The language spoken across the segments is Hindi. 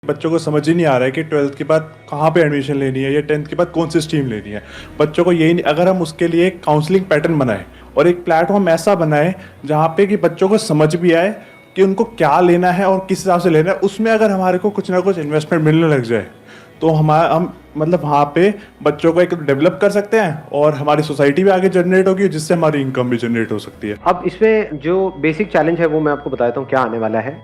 बच्चों को समझ ही नहीं आ रहा है कि 12th के बाद कहाँ पे एडमिशन लेनी है या 10th के बाद कौन सी स्ट्रीम लेनी है। बच्चों को यही नहीं, अगर हम उसके लिए एक काउंसलिंग पैटर्न बनाए और एक प्लेटफॉर्म ऐसा बनाए जहाँ पे कि बच्चों को समझ भी आए कि उनको क्या लेना है और किस हिसाब से लेना है, उसमें अगर हमारे को कुछ ना कुछ इन्वेस्टमेंट मिलने लग जाए तो हम मतलब वहाँ पे बच्चों को एक डेवलप कर सकते हैं और हमारी सोसाइटी भी आगे जनरेट होगी, जिससे हमारी इनकम भी जनरेट हो सकती है। अब इसमें जो बेसिक चैलेंज है वो मैं आपको बताता हूँ क्या आने वाला है।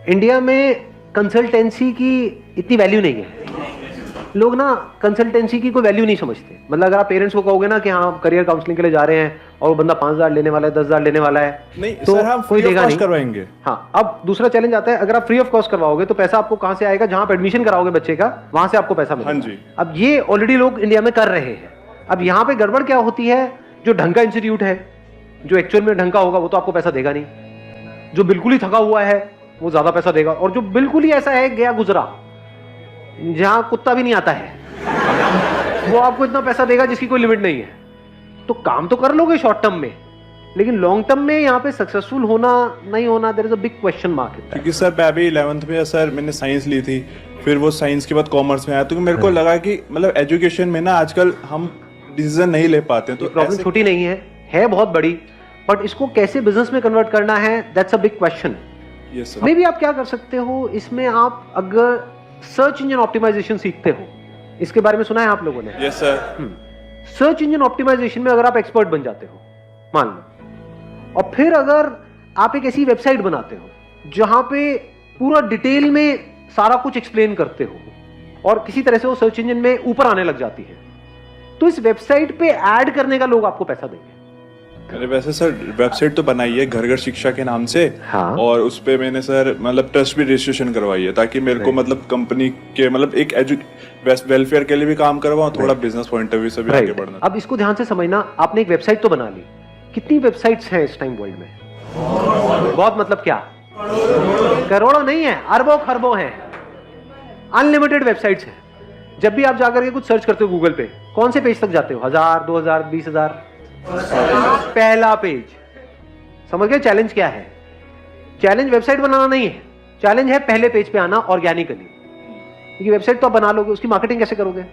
इंडिया में कंसल्टेंसी की इतनी वैल्यू नहीं है। लोग ना कंसल्टेंसी की कोई वैल्यू नहीं समझते। मतलब अगर आप पेरेंट्स को कहोगे ना कि हाँ करियर काउंसलिंग के लिए जा रहे हैं और वो बंदा 5,000 लेने वाला है, 10,000 लेने वाला है, नहीं तो सर, हम कोई देगा नहीं करवाएंगे। हाँ, अब दूसरा चैलेंज आता है, अगर आप फ्री ऑफ कॉस्ट करवाओगे तो पैसा आपको कहां से आएगा? जहां आप एडमिशन कराओगे बच्चे का, वहां से आपको पैसा मिलेगा। हाँ जी। अब ये ऑलरेडी लोग इंडिया में कर रहे हैं। अब यहाँ पे गड़बड़ क्या होती है, जो ढंग का इंस्टीट्यूट है, जो एक्चुअल में ढंग का होगा, वो तो आपको पैसा देगा नहीं। जो बिल्कुल ही थका हुआ है वो ज्यादा पैसा देगा, और जो बिल्कुल ही ऐसा है गया गुजरा, जहां कुत्ता भी नहीं आता है, वो आपको इतना पैसा देगा जिसकी कोई लिमिट नहीं है। तो काम तो कर लोगे शॉर्ट टर्म में, लेकिन लॉन्ग टर्म में यहाँ पे सक्सेसफुल होना नहीं होना, there is a big question mark. क्योंकि सर मैं अभी 11th में सर मैंने साइंस ली थी, फिर वो साइंस के बाद कॉमर्स में आया, तो मेरे को लगा कि मतलब एजुकेशन में ना आजकल हम डिसीजन नहीं ले पाते। तो प्रॉब्लम छोटी नहीं है बहुत बड़ी, बट इसको कैसे बिजनेस में कन्वर्ट करना है, that's a big question. Yes sir. May be आप क्या कर सकते हो इसमें, आप अगर सर्च इंजन ऑप्टिमाइजेशन सीखते हो, इसके बारे में सुना है आप लोगों ने? Yes sir. Search engine optimization में अगर आप एक्सपर्ट बन जाते हो मान लो, और फिर अगर आप एक ऐसी वेबसाइट बनाते हो जहां पे पूरा डिटेल में सारा कुछ एक्सप्लेन करते हो और किसी तरह से वो सर्च इंजन में ऊपर आने लग जाती है, तो इस वेबसाइट पे ऐड करने का लोग आपको पैसा देंगे। अरे वैसे सर वेबसाइट तो बनाई है घर घर शिक्षा के नाम से। हाँ। और उस पे मैंने सर मतलब ट्रस्ट भी रजिस्ट्रेशन करवाई है, ताकि मेरे को मतलब कंपनी के मतलब एक वेलफेयर के लिए भी काम करवाऊं, थोड़ा बिजनेस पॉइंट ऑफ व्यू से भी आगे बढ़ना। अब इसको ध्यान से समझना, आपने एक वेबसाइट तो बना ली, कितनी वेबसाइट्स हैं इस टाइम वर्ल्ड में? बहुत मतलब क्या, करोड़ों नहीं है, अरबों खरबों हैं, अनलिमिटेड वेबसाइट्स हैं। जब भी आप जाकर के कुछ सर्च करते हो गूगल पे, कौन से पेज तक जाते हो? 1000, 2000, 20,000? पहला पेज। समझ गए चैलेंज क्या है? चैलेंज वेबसाइट बनाना नहीं है, चैलेंज है पहले पेज पे आना ऑर्गेनिकली। क्योंकि वेबसाइट तो आप बना लोगे, उसकी मार्केटिंग कैसे करोगे?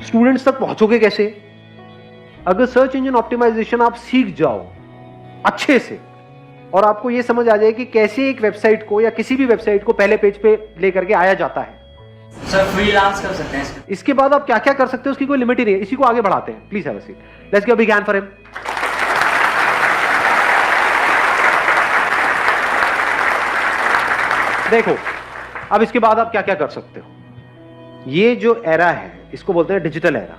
स्टूडेंट्स तक पहुंचोगे कैसे? अगर सर्च इंजन ऑप्टिमाइजेशन आप सीख जाओ अच्छे से, और आपको यह समझ आ जाए कि कैसे एक वेबसाइट को या किसी भी वेबसाइट को पहले पेज पे लेकर के आया जाता है, सर फ्रीलांस कर सकते हैं इसके बाद आप क्या क्या कर सकते हो उसकी कोई लिमिट ही नहीं है। इसी को आगे बढ़ाते हैं। Please have a seat, let's give a big hand for him. देखो अब इसके बाद आप क्या क्या कर सकते हो। ये जो एरा है इसको बोलते हैं डिजिटल एरा।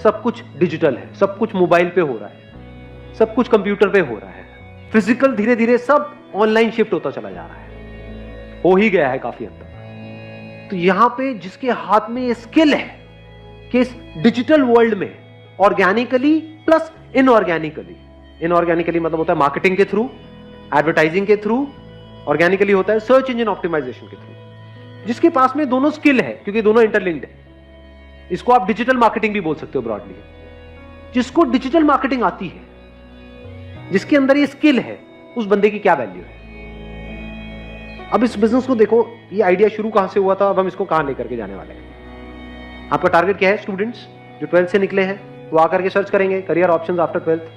सब कुछ डिजिटल है, सब कुछ मोबाइल पे हो रहा है, सब कुछ कंप्यूटर पे हो रहा है, फिजिकल धीरे धीरे सब ऑनलाइन शिफ्ट होता चला जा रहा है, हो ही गया है काफी हद तक। तो यहां पे जिसके हाथ में ये स्किल है कि इस डिजिटल वर्ल्ड में ऑर्गेनिकली प्लस इनऑर्गेनिकली मतलब होता है मार्केटिंग के थ्रू, एडवर्टाइजिंग के थ्रू, ऑर्गेनिकली होता है सर्च इंजन ऑप्टिमाइजेशन के थ्रू। जिसके पास में दोनों स्किल है, क्योंकि दोनों इंटरलिंक्ड है, इसको आप डिजिटल मार्केटिंग भी बोल सकते हो ब्रॉडली। जिसको डिजिटल मार्केटिंग आती है, जिसके अंदर ये स्किल है, उस बंदे की क्या वैल्यू है। अब इस बिजनेस को देखो, ये आइडिया शुरू कहां से हुआ था, अब हम इसको कहां लेकर के जाने वाले हैं। आपका टारगेट क्या है? स्टूडेंट्स जो 12th से निकले हैं वो आकर के सर्च करेंगे career options after 12th,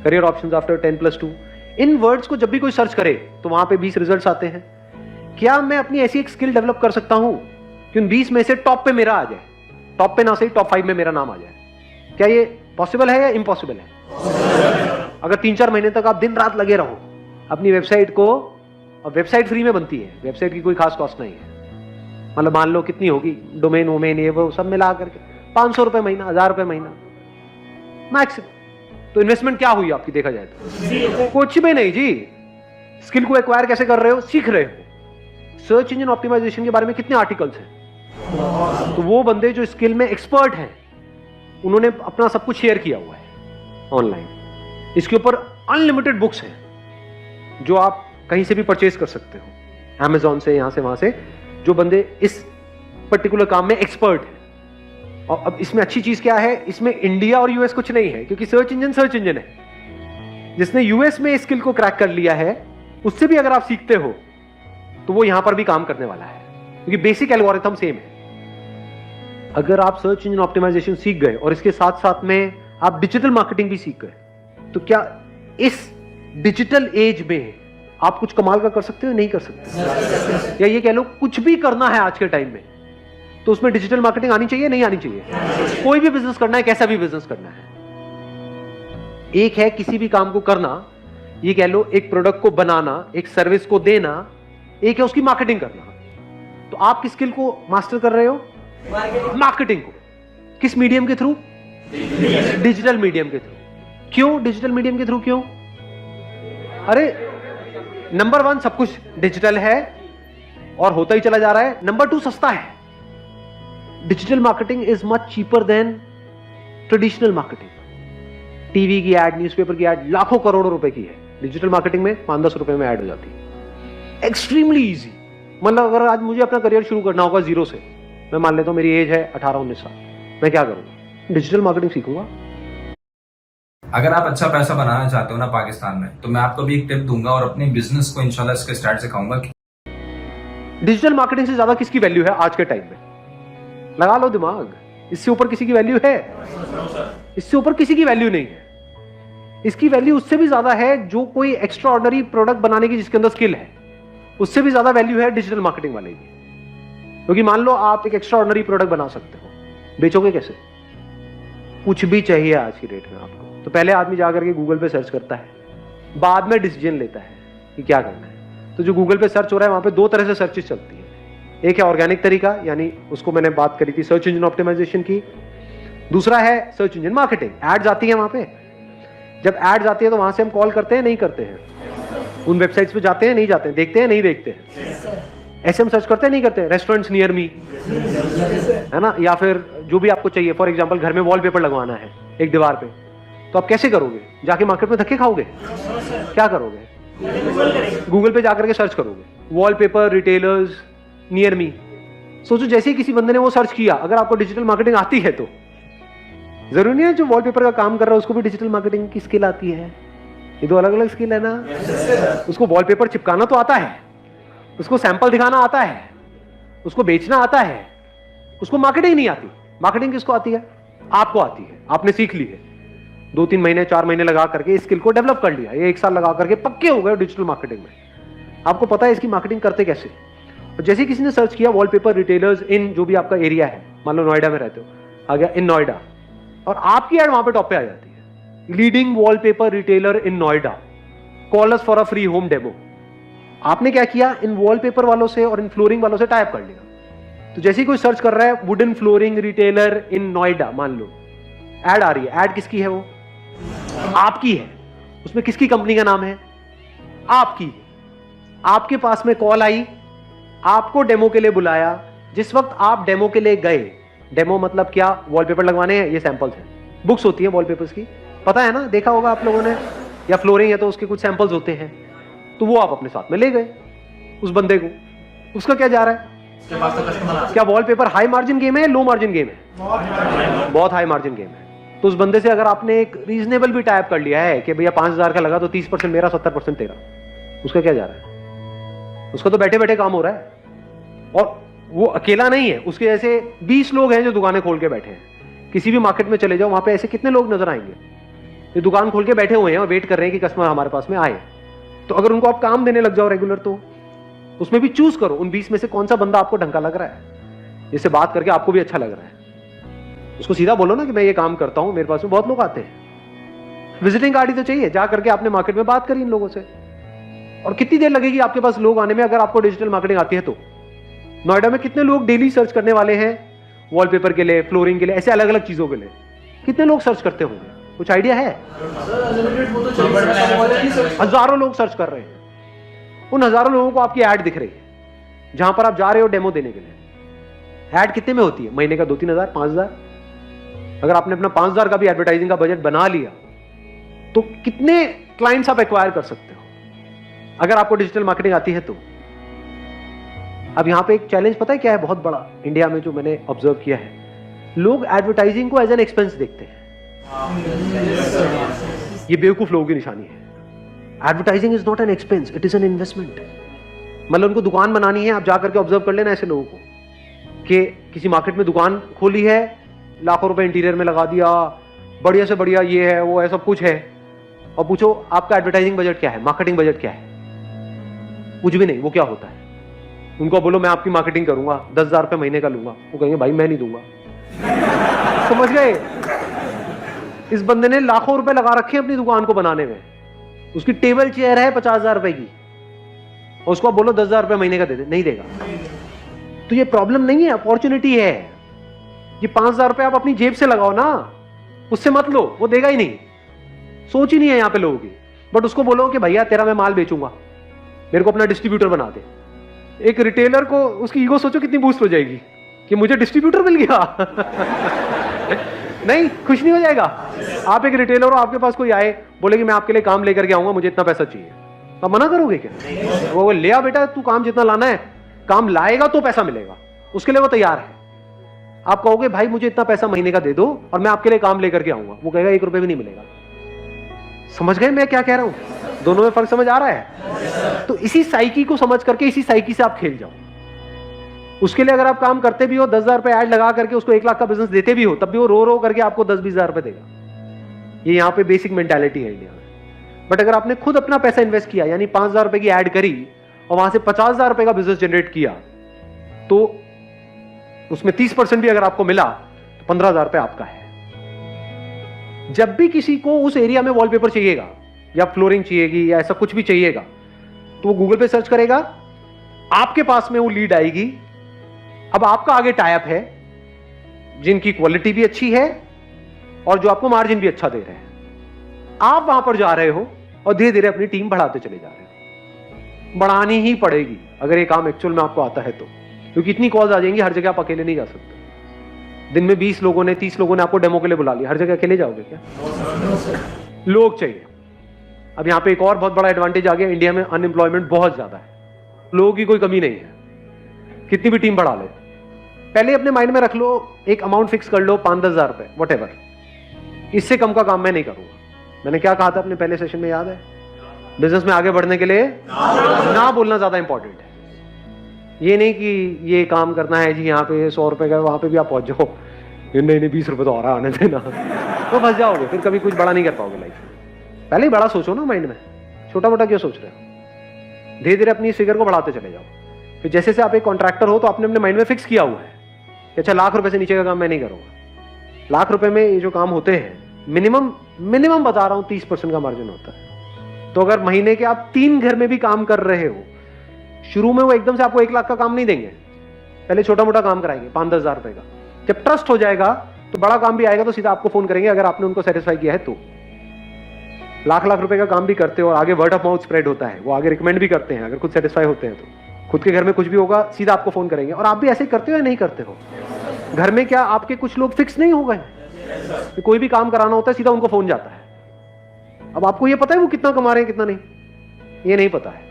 career options after 10+2। इन वर्ड्स को जब भी कोई सर्च करे तो वहां पे 20 रिजल्ट्स आते हैं। क्या मैं अपनी ऐसी एक स्किल डेवलप कर सकता हूं कि उन 20 में से टॉप पे मेरा आ जाए, टॉप पे ना सही टॉप 5 में मेरा नाम आ जाए? क्या ये पॉसिबल है या इम्पॉसिबल है? अगर 3-4 महीने तक आप दिन रात लगे रहो अपनी वेबसाइट को, और वेबसाइट फ्री में बनती है, वेबसाइट की कोई खास कॉस्ट नहीं है, मतलब मान लो कितनी होगी, डोमेन वोमेन ये वो सब मिला करके 500 रुपए महीना, 1000 रुपए महीना मैक्सिमम। तो इन्वेस्टमेंट क्या हुई आपकी देखा जाए तो? कुछ भी नहीं जी। स्किल को एक्वायर कैसे कर रहे हो? सीख रहे हो। सर्च इंजन ऑप्टिमाइजेशन के बारे में कितने आर्टिकल्स हैं, तो वो बंदे जो स्किल में एक्सपर्ट हैं उन्होंने अपना सब कुछ शेयर किया हुआ है ऑनलाइन। इसके ऊपर अनलिमिटेड बुक्स हैं जो आप कहीं से भी परचेज कर सकते हो, Amazon से, यहां से वहां से, जो बंदे इस पर्टिकुलर काम में एक्सपर्ट है। और अब इसमें अच्छी चीज क्या है, इसमें इंडिया और यूएस कुछ नहीं है, क्योंकि सर्च इंजन है। जिसने यूएस में स्किल को क्रैक कर लिया है, उससे भी अगर आप सीखते हो तो वो यहां पर भी काम करने वाला है। क्योंकि बेसिक एल्गोरिथम सेम है। अगर आप सर्च इंजन ऑप्टिमाइजेशन सीख गए और इसके साथ साथ में आप डिजिटल मार्केटिंग भी सीख गए, तो क्या इस डिजिटल एज में आप कुछ कमाल का कर सकते हो? नहीं कर सकते। या ये कह लो कुछ भी करना है आज के टाइम में, तो उसमें डिजिटल मार्केटिंग आनी चाहिए, नहीं आनी चाहिए? कोई भी बिजनेस करना है, कैसा भी बिजनेस करना है, एक है किसी भी काम को करना, ये कह लो एक प्रोडक्ट को बनाना, एक सर्विस को देना, एक है उसकी मार्केटिंग करना। तो आप किस स्किल को मास्टर कर रहे हो? मार्केटिंग को। किस मीडियम के थ्रू? डिजिटल मीडियम के थ्रू। क्यों डिजिटल मीडियम के थ्रू? क्यों? अरे नंबर 1 सब कुछ डिजिटल है और होता ही चला जा रहा है। नंबर 2 सस्ता है। Digital marketing is much cheaper than traditional marketing. TV की एड, न्यूज़पेपर की एड लाखों करोड़ों रुपए की है, डिजिटल मार्केटिंग में 5-10 रुपए में ऐड हो जाती है। Extremely easy. मतलब अगर आज मुझे अपना करियर शुरू करना होगा जीरो से, मैं मान लेता हूं मेरी एज है 18-19 साल, मैं क्या करूंगा? डिजिटल मार्केटिंग सीखूंगा। अगर आप अच्छा पैसा बनाना चाहते हो ना पाकिस्तान में, तो मैं आपको भी एक टिप दूंगा और अपने बिजनेस को इंशाल्लाह इसके स्टार्ट सिखाऊंगा कि डिजिटल मार्केटिंग से ज्यादा किसकी वैल्यू है आज के टाइम में? लगा लो दिमाग। इससे ऊपर किसी की वैल्यू है? इससे ऊपर किसी की वैल्यू नहीं है। इसकी वैल्यू उससे भी ज्यादा है जो कोई एक्स्ट्राऑर्डिनरी प्रोडक्ट बनाने की जिसके अंदर स्किल है, उससे भी ज्यादा वैल्यू है डिजिटल मार्केटिंग वाले की। क्योंकि मान लो आप एक एक्स्ट्राऑर्डिनरी प्रोडक्ट बना सकते हो, बेचोगे कैसे? कुछ भी चाहिए आज की डेट में आपको, तो पहले आदमी जाकर के गूगल पे सर्च करता है, बाद में डिसीजन लेता है कि क्या करना है। तो जो गूगल पे सर्च हो रहा है, वहां पे 2 तरह से सर्चेस चलती है। एक है ऑर्गेनिक तरीका, यानी उसको मैंने बात करी थी सर्च इंजन ऑप्टिमाइजेशन की। दूसरा है सर्च इंजन मार्केटिंग। एड्स आती है वहां पे, जब एड्स आती है तो वहां से हम कॉल करते हैं, नहीं करते हैं? उन वेबसाइट्स पे जाते हैं, नहीं जाते हैं? देखते हैं, नहीं देखते हैं? ऐसे हम सर्च करते हैं, नहीं करते हैं? रेस्टोरेंट्स नियर मी, है ना? या फिर जो भी आपको चाहिए, फॉर एग्जांपल घर में वॉलपेपर लगवाना है एक दीवार पे, तो आप कैसे करोगे? जाके मार्केट में धक्के खाओगे? क्या करोगे? गूगल पे जाकर के सर्च करोगे, वॉलपेपर रिटेलर्स नियर मी। सोचो जैसे ही किसी बंदे ने वो सर्च किया, अगर आपको डिजिटल मार्केटिंग आती है तो जरूरी नहीं है जो वॉलपेपर का काम कर रहा है उसको भी डिजिटल मार्केटिंग की स्किल आती है। ये 2 अलग अलग स्किल है ना। उसको वॉलपेपर चिपकाना तो आता है, उसको सैंपल दिखाना आता है, उसको बेचना आता है, उसको मार्केटिंग नहीं आती। मार्केटिंग किसको आती है? आपको आती है, आपने सीख ली है। 2-3 महीने 4 महीने लगा करके इस स्किल को डेवलप कर लिया, ये 1 साल लगा करके पक्के हो गए डिजिटल मार्केटिंग में। आपको पता है इसकी मार्केटिंग करते कैसे। और जैसे किसी ने सर्च किया वॉलपेपर रिटेलर्स इन जो भी आपका एरिया है, मान लो नोएडा में रहते हो, आ गया इन नोएडा, और आपकी एड वहां पे टॉप पे आ जाती है, leading wallpaper retailer in Noida, call us for a free home demo. आपने क्या किया? इन वॉलपेपर वालों से और इन फ्लोरिंग वालों से टाइप कर लिया। तो जैसे ही कोई सर्च कर रहा है wooden flooring retailer in Noida, मान लो एड आ रही है। एड किसकी है? वो आपकी है। उसमें किसकी कंपनी का नाम है? आपकी है। आपके पास में कॉल आई, आपको डेमो के लिए बुलाया। जिस वक्त आप डेमो के लिए गए, डेमो मतलब क्या? वॉलपेपर लगवाने हैं, ये सैंपल्स हैं, बुक्स होती है वॉलपेपर्स की, पता है ना, देखा होगा आप लोगों ने। या फ्लोरिंग है तो उसके कुछ सैंपल्स होते हैं, तो वो आप अपने साथ में ले गए उस बंदे को। उसका क्या जा रहा है? क्या वॉलपेपर हाई मार्जिन गेम है, लो मार्जिन गेम है? बहुत हाई मार्जिन गेम है। तो उस बंदे से अगर आपने एक रीजनेबल भी टाइप कर लिया है कि भैया 5000 का लगा तो 30% मेरा 70% तेरा, उसका क्या जा रहा है? उसका तो बैठे बैठे काम हो रहा है। और वो अकेला नहीं है, उसके जैसे 20 लोग हैं जो दुकानें खोल के बैठे हैं। किसी भी मार्केट में चले जाओ, वहां पे ऐसे कितने लोग नजर आएंगे जो दुकान खोल के बैठे हुए हैं और वेट कर रहे हैं कि कस्टमर हमारे पास में आए। तो अगर उनको आप काम देने लग जाओ रेगुलर, तो उसमें भी चूज करो उन 20 में से कौन सा बंदा आपको ढंका लग रहा है, जिससे बात करके आपको भी अच्छा लग रहा है। उसको सीधा बोलो ना कि मैं ये काम करता हूं, मेरे पास में बहुत लोग आते हैं। विजिटिंग कार्ड ही तो चाहिए। जा करके आपने मार्केट में बात करी इन लोगों से, और कितनी देर लगेगी आपके पास लोग आने में अगर आपको डिजिटल मार्केटिंग आती है तो। नोएडा में कितने लोग डेली सर्च करने वाले हैं वॉलपेपर के लिए, फ्लोरिंग के लिए, ऐसे अलग अलग चीजों के लिए? कितने लोग सर्च करते होंगे? कुछ आइडिया है? हजारों लोग सर्च कर रहे हैं। उन हजारों लोगों को आपकी ऐड दिख रही है जहां पर आप जा रहे हो डेमो देने के लिए। ऐड कितने में होती है? महीने का 2-3 हजार, 5 हजार। अगर आपने अपना 5 हजार का भी एडवर्टाइजिंग का बजट बना लिया तो कितने क्लाइंट्स आप एक्वायर कर सकते हो अगर आपको डिजिटल मार्केटिंग आती है तो। अब यहां पे एक चैलेंज पता है क्या है बहुत बड़ा इंडिया में, जो मैंने ऑब्जर्व किया है, लोग एडवर्टाइजिंग को एज एन एक्सपेंस देखते हैं। ये बेवकूफ लोगों की निशानी है। Advertising is not an expense, it is an investment. मतलब उनको दुकान बनानी है, आप जा करके ऑब्जर्व कर लेना ऐसे लोगों को कि किसी मार्केट में दुकान खोली है, लाखों रुपए इंटीरियर में लगा दिया, बढ़िया से बढ़िया ये है वो है सब कुछ है, और पूछो आपका एडवर्टाइजिंग बजट क्या है, मार्केटिंग बजट क्या है, कुछ भी नहीं। वो क्या होता है, उनको बोलो मैं आपकी मार्केटिंग करूंगा 10,000 रुपये महीने का लूंगा, वो कहेंगे भाई मैं नहीं दूंगा। समझ गए? इस बंदे ने लाखों रुपए लगा रखे हैं अपनी दुकान को बनाने में, उसकी टेबल चेयर है 50,000 रुपए की, और उसको आप बोलो 10,000 रुपये महीने का दे दे, नहीं देगा। तो ये प्रॉब्लम नहीं है, अपॉर्चुनिटी है। ये 5,000 रुपये आप अपनी जेब से लगाओ ना, उससे मत लो, वो देगा ही नहीं। सोच ही नहीं है यहां पे लोगों की। बट उसको बोलो कि भैया तेरा मैं माल बेचूंगा, मेरे को अपना डिस्ट्रीब्यूटर बना दे। एक रिटेलर को उसकी ईगो सोचो कितनी बूस्ट हो जाएगी कि मुझे डिस्ट्रीब्यूटर मिल गया। नहीं, खुश नहीं हो जाएगा? आप एक रिटेलर हो, आपके पास कोई आए बोले कि मैं आपके लिए काम लेकर के आऊंगा, मुझे इतना पैसा चाहिए, तो आप मना करोगे क्या? वो ले आ बेटा, तू काम जितना लाना है, काम लाएगा तो पैसा मिलेगा, उसके लिए वो तैयार है। आप कहोगे भाई मुझे इतना पैसा महीने का दे दो और मैं आपके लिए काम लेकर के आऊंगा, वो कहेगा 1 रुपए भी नहीं मिलेगा। समझ गए मैं क्या कह रहा हूं? दोनों में फर्क समझ आ रहा है? तो इसी साइकी को समझ करके इसी साइकी से आप खेल जाओ। उसके लिए अगर आप काम करते भी हो, 10,000 रुपए ऐड लगा करके उसको 1 लाख का बिजनेस देते भी हो, तब भी वो रो रो करके आपको 10-20 हजार रुपए देगा। ये यहां पे बेसिक मेंटालिटी है इंडिया में। बट अगर आपने खुद अपना पैसा इन्वेस्ट किया, यानी 5,000 रुपए की ऐड करी और वहां से 50,000 रुपए का बिजनेस जनरेट किया, तो उसमें 30% भी अगर आपको मिला तो 15,000 रुपए आपका है। जब भी किसी को उस एरिया में वॉलपेपर चाहिएगा या फ्लोरिंग चाहिएगी या ऐसा कुछ भी चाहिएगा, तो वो गूगल पे सर्च करेगा, आपके पास में वो लीड आएगी। अब आपका आगे टाइप है जिनकी क्वालिटी भी अच्छी है और जो आपको मार्जिन भी अच्छा दे रहे हैं। आप वहां पर जा रहे हो और धीरे धीरे अपनी टीम बढ़ाते चले जा रहे हो। बढ़ानी ही पड़ेगी अगर ये काम एक्चुअल में आपको आता है तो, क्योंकि इतनी कॉल्स आ जाएंगी, हर जगह आप अकेले नहीं जा सकते। दिन में 20 लोगों ने 30 लोगों ने आपको डेमो के लिए बुला लिया, हर जगह अकेले जाओगे क्या? लोग चाहिए। अब यहां पे एक और बहुत बड़ा एडवांटेज आ गया, इंडिया में अनएम्प्लॉयमेंट बहुत ज्यादा है, लोगों की कोई कमी नहीं है, कितनी भी टीम बढ़ा लो। पहले अपने माइंड में रख लो, एक अमाउंट फिक्स कर लो, 5-10 हजार रुपए, वट एवर, इससे कम का काम मैं नहीं करूंगा। मैंने क्या कहा था अपने पहले सेशन में, याद है? बिजनेस में आगे बढ़ने के लिए ना बोलना ज्यादा इंपॉर्टेंट है। ये नहीं कि ये काम करना है जी, यहाँ पे 100 रुपए का, वहां पे भी आप पहुंच जाओ, नहीं 20 रुपए तो आ रहा आने देना, तो फंस जाओगे, फिर कभी कुछ बड़ा नहीं कर पाओगे लाइफ में। पहले ही बड़ा सोचो ना माइंड में, छोटा मोटा क्यों सोच रहे हो? धीरे धीरे अपनी फिगर को बढ़ाते चले जाओ। फिर जैसे से आप एक कॉन्ट्रैक्टर हो तो आपने अपने माइंड में फिक्स किया हुआ है कि अच्छा लाख रुपए से नीचे का काम मैं नहीं करूंगा। लाख रुपए में ये जो काम होते हैं, मिनिमम बता रहा हूं 30% का मार्जिन होता है। तो अगर महीने के आप 3 घर में भी काम कर रहे हो, शुरू में वो एकदम से आपको 1 लाख का काम नहीं देंगे, पहले छोटा मोटा काम कराएंगे 5-10 हजार रुपए का। जब ट्रस्ट हो जाएगा तो बड़ा काम भी आएगा तो सीधा आपको फोन करेंगे, अगर आपने उनको सेटिस्फाई किया है तो। लाख रुपए का काम भी करते हो और आगे वर्ड ऑफ माउथ स्प्रेड होता है, वो आगे रिकमेंड भी करते हैं, अगर खुद सेटिस्फाई होते हैं तो। खुद के घर में कुछ भी होगा सीधा आपको फोन करेंगे। और आप भी ऐसे करते हो या नहीं करते हो? घर में क्या आपके कुछ लोग फिक्स नहीं हो गए? कोई भी काम कराना होता है सीधा उनको फोन जाता है। अब आपको ये पता है वो कितना कमा रहे हैं कितना नहीं? ये नहीं पता है।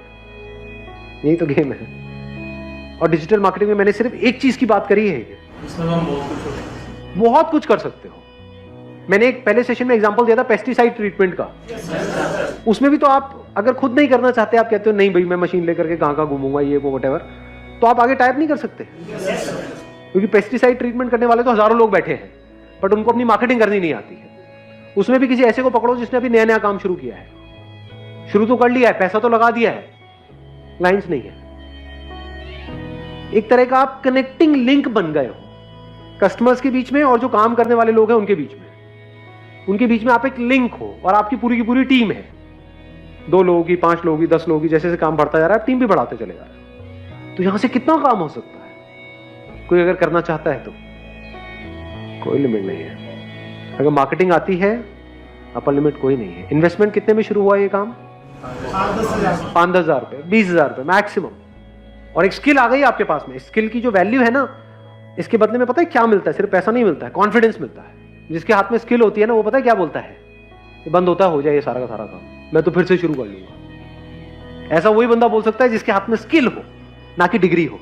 यही तो गेम है। और डिजिटल मार्केटिंग में मैंने सिर्फ एक चीज की बात करी है, इसमें हम बहुत कुछ कर सकते हो। मैंने एक पहले सेशन में एग्जांपल दिया था पेस्टिसाइड ट्रीटमेंट का। उसमें भी तो आप अगर खुद नहीं करना चाहते, आप कहते हो नहीं भाई मैं मशीन लेकर के कहां घूमूंगा ये वो व्हाटएवर, तो आप आगे टाइप नहीं कर सकते, क्योंकि पेस्टिसाइड ट्रीटमेंट करने वाले तो हजारों लोग बैठे हैं, बट उनको अपनी मार्केटिंग करनी नहीं आती है। उसमें भी किसी ऐसे को पकड़ो जिसने अभी नया नया काम शुरू किया है, शुरू तो कर लिया है, पैसा तो लगा दिया है, लाइंस नहीं है। एक तरह का आप कनेक्टिंग लिंक बन गए हो कस्टमर्स के बीच में और जो काम करने वाले लोग हैं उनके बीच में। उनके बीच में आप एक लिंक हो और आपकी पूरी की पूरी टीम है, 2 लोगों की, 5 लोगों की, 10 लोगों की, जैसे जैसे काम बढ़ता जा रहा है टीम भी बढ़ाते चले जा रहे हैं। तो यहां से कितना काम हो सकता है, कोई अगर करना चाहता है तो कोई लिमिट नहीं है। अगर मार्केटिंग आती है अपर लिमिट कोई नहीं है। इन्वेस्टमेंट कितने में शुरू हुआ ये काम? 5-10 हजार रुपए, 20 हजार रुपए मैक्सिमम। और एक स्किल आ गई आपके पास में, स्किल की जो वैल्यू है ना, इसके बदले में पता है क्या मिलता है? सिर्फ पैसा नहीं मिलता है, कॉन्फिडेंस मिलता है। जिसके हाथ में स्किल होती है ना, वो पता है क्या बोलता है? ये बंद होता हो जाए ये सारा का सारा काम, मैं तो फिर से शुरू कर लूंगा। ऐसा वही बंदा बोल सकता है जिसके हाथ में स्किल हो, ना कि डिग्री हो।